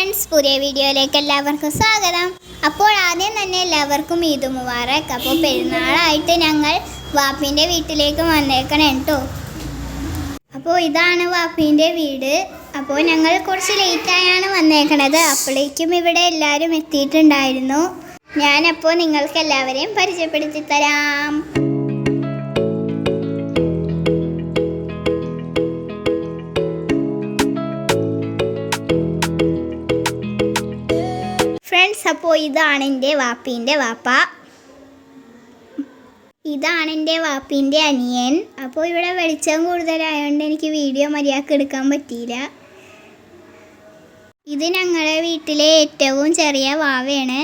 Friends, പുതിയ വീഡിയോയിലേക്ക് എല്ലാവർക്കും സ്വാഗതം. അപ്പോൾ ആദ്യം തന്നെ എല്ലാവർക്കും ഈദ് മുബാറക്. അപ്പോൾ പെരുന്നാളായിട്ട് ഞങ്ങൾ വാപ്പിൻ്റെ വീട്ടിലേക്ക് വന്നേക്കണം കേട്ടോ. അപ്പോൾ ഇതാണ് വാപ്പിൻ്റെ വീട്. അപ്പോൾ ഞങ്ങൾ കുറച്ച് ലേറ്റായാണ് വന്നേക്കണത്. അപ്പോഴേക്കും ഇവിടെ എല്ലാവരും എത്തിയിട്ടുണ്ടായിരുന്നു. ഞാനപ്പോൾ നിങ്ങൾക്ക് എല്ലാവരെയും പരിചയപ്പെടുത്തി തരാം. അപ്പോൾ ഇതാണ് എൻ്റെ വാപ്പീൻ്റെ വാപ്പ, ഇതാണ് എൻ്റെ വാപ്പീൻ്റെ അനിയൻ. അപ്പോൾ ഇവിടെ വെളിച്ചം കൂടുതലായതുകൊണ്ട് എനിക്ക് വീഡിയോ മര്യാദക്ക് എടുക്കാൻ പറ്റിയില്ല. ഇത് ഞങ്ങളുടെ വീട്ടിലെ ഏറ്റവും ചെറിയ വാവയാണ്.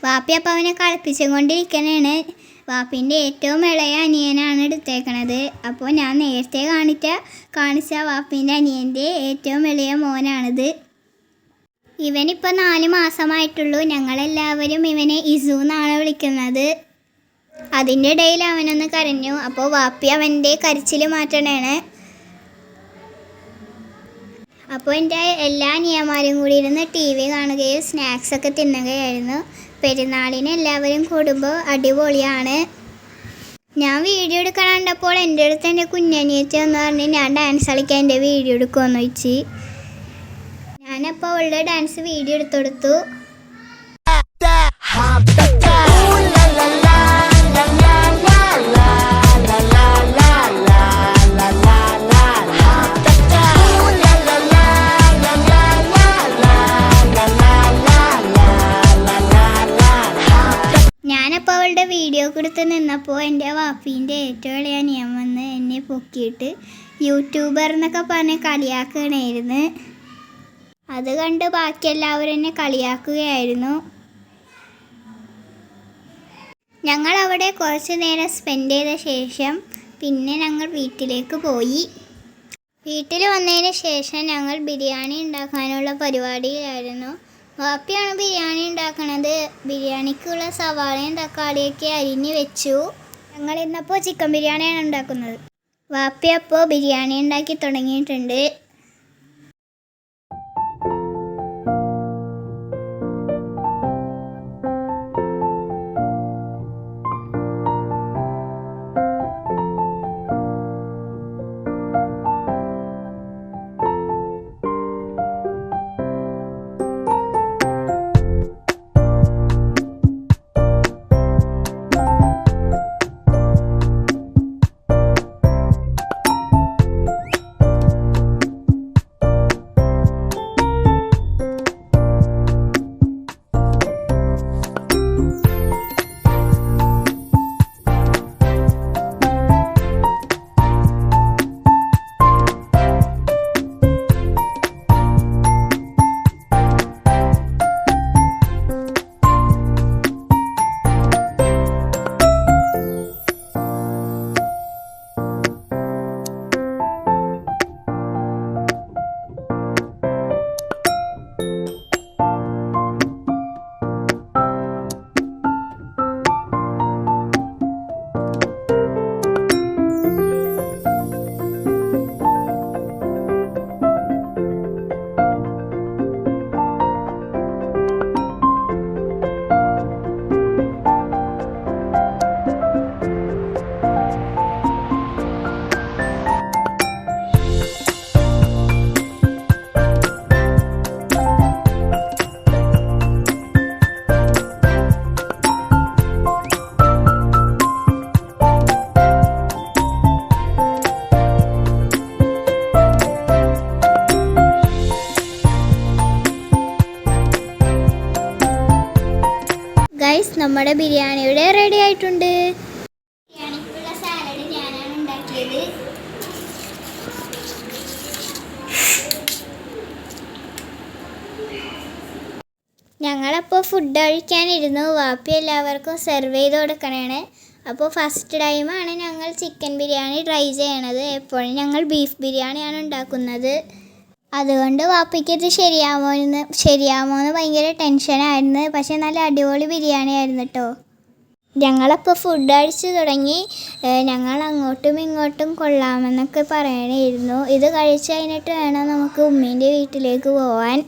വാപ്പി അപ്പോൾ അവനെ കളിപ്പിച്ചുകൊണ്ടിരിക്കണതാണ്. വാപ്പീൻ്റെ ഏറ്റവും ഇളയ അനിയനാണ് എടുത്തേക്കണത്. അപ്പോൾ ഞാൻ നേരത്തെ കാണിച്ച വാപ്പീൻ്റെ അനിയൻ്റെ ഏറ്റവും ഇളയ മോനാണിത്. ഇവനിപ്പോൾ 4 മാസമായിട്ടുള്ളൂ. ഞങ്ങളെല്ലാവരും ഇവനെ ഇസു എന്നാണ് വിളിക്കുന്നത്. അതിൻ്റെ ഇടയിൽ അവനൊന്ന് കരഞ്ഞു. അപ്പോൾ വാപ്പി അവൻ്റെ കരച്ചിൽ മാറ്റണേണ്. അപ്പോൾ എൻ്റെ എല്ലാ അനിയന്മാരും കൂടി ഇരുന്ന് TV കാണുകയും സ്നാക്സൊക്കെ തിന്നുകയായിരുന്നു. പെരുന്നാളിന് എല്ലാവരും കൂടുമ്പോൾ അടിപൊളിയാണ്. ഞാൻ വീഡിയോ എടുക്കാൻ കണ്ടപ്പോൾ എൻ്റെ അടുത്ത് എൻ്റെ കുഞ്ഞനിയത്തി എന്ന് പറഞ്ഞ് ഞാൻ ഡാൻസ് കളിക്കാൻ എൻ്റെ വീഡിയോ എടുക്കുമെന്ന് ചോദിച്ചു. ഞാനപ്പോൾ അവളുടെ ഡാൻസ് വീഡിയോ എടുത്തു. ഞാനപ്പോൾ അവളുടെ വീഡിയോ കൊടുത്ത് നിന്നപ്പോൾ എൻ്റെ വാപ്പീൻ്റെ ഏറ്റവും ഇളയ അനിയൻ വന്ന് എന്നെ പൊക്കിയിട്ട് യൂട്യൂബർ എന്നൊക്കെ പറഞ്ഞ് കളിയാക്കണമായിരുന്നു. അത് കണ്ട് ബാക്കി എല്ലാവരും എന്നെ കളിയാക്കുകയായിരുന്നു. ഞങ്ങൾ അവിടെ കുറച്ച് നേരം സ്പെൻഡ് ചെയ്ത ശേഷം പിന്നെ ഞങ്ങൾ വീട്ടിലേക്ക് പോയി. വീട്ടിൽ വന്നതിന് ശേഷം ഞങ്ങൾ ബിരിയാണി ഉണ്ടാക്കാനുള്ള പരിപാടിയിലായിരുന്നു. വാപ്പിയാണ് ബിരിയാണി ഉണ്ടാക്കണത്. ബിരിയാണിക്കുള്ള സവാളയും തക്കാളിയൊക്കെ അരിഞ്ഞ് വെച്ചു. ഞങ്ങൾ ഇന്നപ്പോൾ ചിക്കൻ ബിരിയാണിയാണ് ഉണ്ടാക്കുന്നത്. വാപ്പി അപ്പോൾ ബിരിയാണി ഉണ്ടാക്കി തുടങ്ങിയിട്ടുണ്ട്. നമ്മുടെ ബിരിയാണി ഇവിടെ റെഡി ആയിട്ടുണ്ട്. ബിരിയാണിക്കുള്ള സാലഡ് ഞാനാണ് ഉണ്ടാക്കിയത്. ഞങ്ങളപ്പോൾ ഫുഡ് കഴിക്കാനിരുന്നു. വാപ്പി എല്ലാവർക്കും സെർവ് ചെയ്ത് കൊടുക്കണേണ്. അപ്പോൾ ഫസ്റ്റ് ടൈമാണ് ഞങ്ങൾ ചിക്കൻ ബിരിയാണി ട്രൈ ചെയ്യണത്. എപ്പോഴും ഞങ്ങൾ ബീഫ് ബിരിയാണിയാണ് ഉണ്ടാക്കുന്നത്. അതുകൊണ്ട് വാപ്പിക്ക് ഇത് ശരിയാമോ എന്ന് ഭയങ്കര ടെൻഷനായിരുന്നു. പക്ഷേ നല്ല അടിപൊളി ബിരിയാണി ആയിരുന്നു കേട്ടോ. ഞങ്ങളപ്പോൾ ഫുഡ് കഴിച്ച് തുടങ്ങി. ഞങ്ങൾ അങ്ങോട്ടും ഇങ്ങോട്ടും കൊള്ളാമെന്നൊക്കെ പറയണമായിരുന്നു. ഇത് കഴിച്ച് കഴിഞ്ഞിട്ട് വേണം നമുക്ക് ഉമ്മീൻ്റെ വീട്ടിലേക്ക് പോകാൻ.